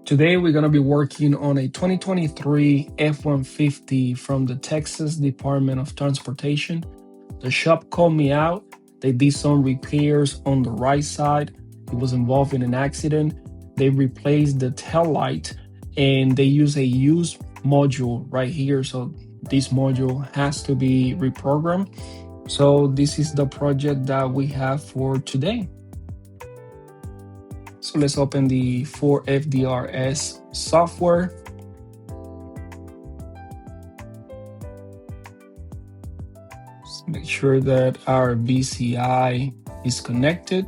Today we're going to be working on a 2023 F-150 from the Texas Department of Transportation. The shop called me out. They did some repairs on the right side. It was involved in an accident. They replaced the tail light and they use a used module right here. So this module has to be reprogrammed. So this is the project that we have for today. So let's open the 4FDRS software. Let's make sure that our VCI is connected.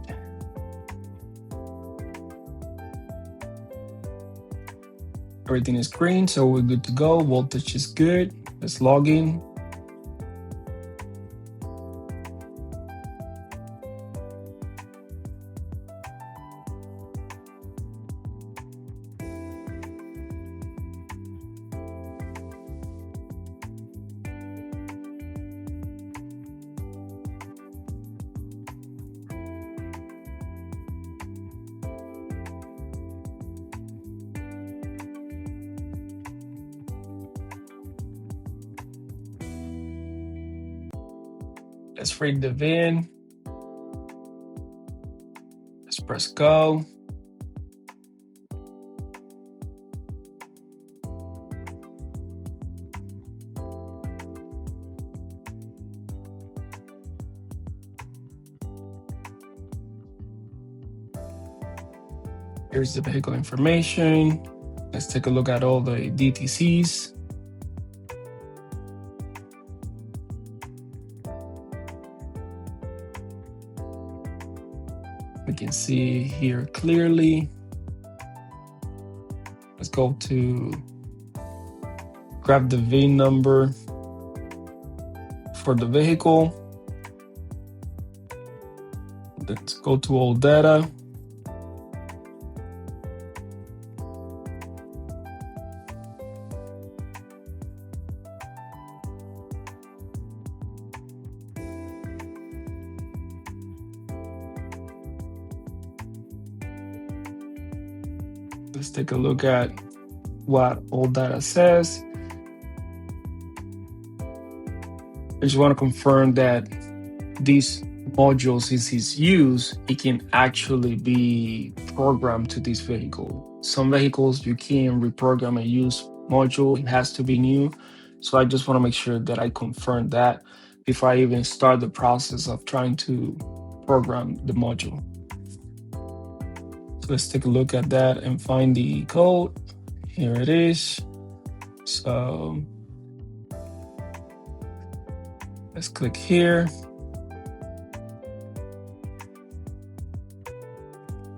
Everything is green, so we're good to go. Voltage is good. Let's log in. Let's read the VIN. Let's press go. Here's the vehicle information. Let's take a look at all the DTCs. We can see here clearly. Let's go to grab the VIN number for the vehicle. Let's go to all data. Let's take a look at what all data says. I just want to confirm that this module, since it's used, it can actually be programmed to this vehicle. Some vehicles you can reprogram a used module, it has to be new. So I just want to make sure that I confirm that before I even start the process of trying to program the module. So let's take a look at that and find the code. Here it is. So let's click here.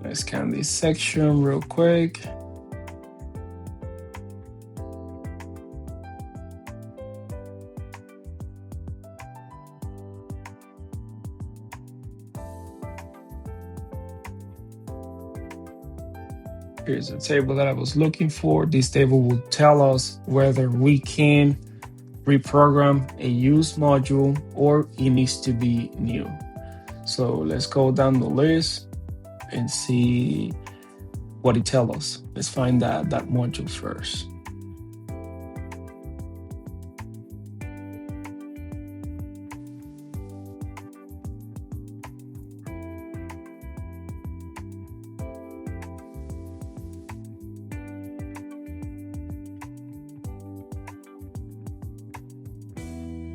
Let's scan this section real quick. Here's a table that I was looking for. This table will tell us whether we can reprogram a used module or it needs to be new. So let's go down the list and see what it tells us. Let's find that module first.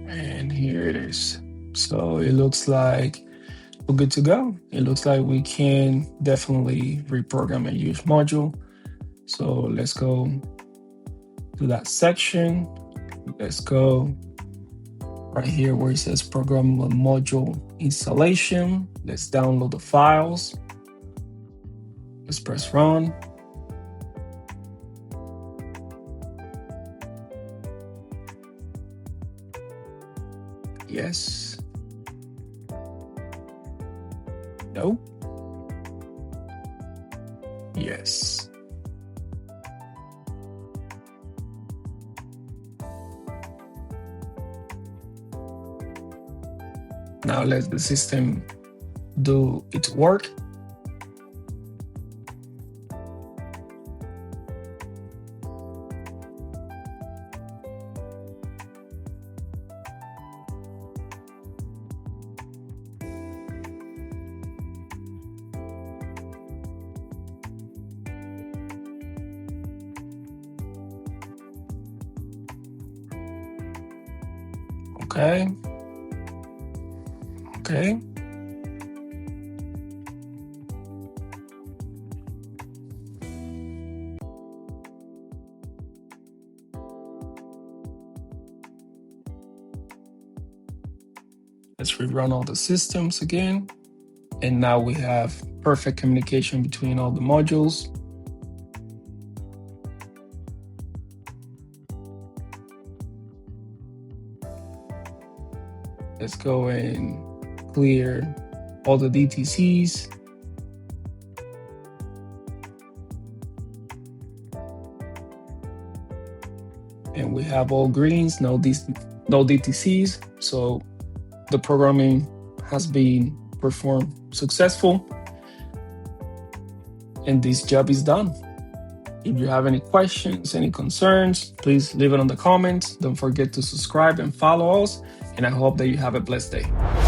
And here it is. So it looks like we're good to go. It looks like we can definitely reprogram a used module. So let's go to that section. Let's go right here where it says programmable module installation. Let's download the files. Let's press run. Yes. No. Yes. Now let the system do its work. Okay. Okay. Let's rerun all the systems again. And now we have perfect communication between all the modules. Let's go and clear all the DTCs. And we have all greens, no DTCs. So the programming has been performed successful. And this job is done. If you have any questions, any concerns, please leave it in the comments. Don't forget to subscribe and follow us. And I hope that you have a blessed day.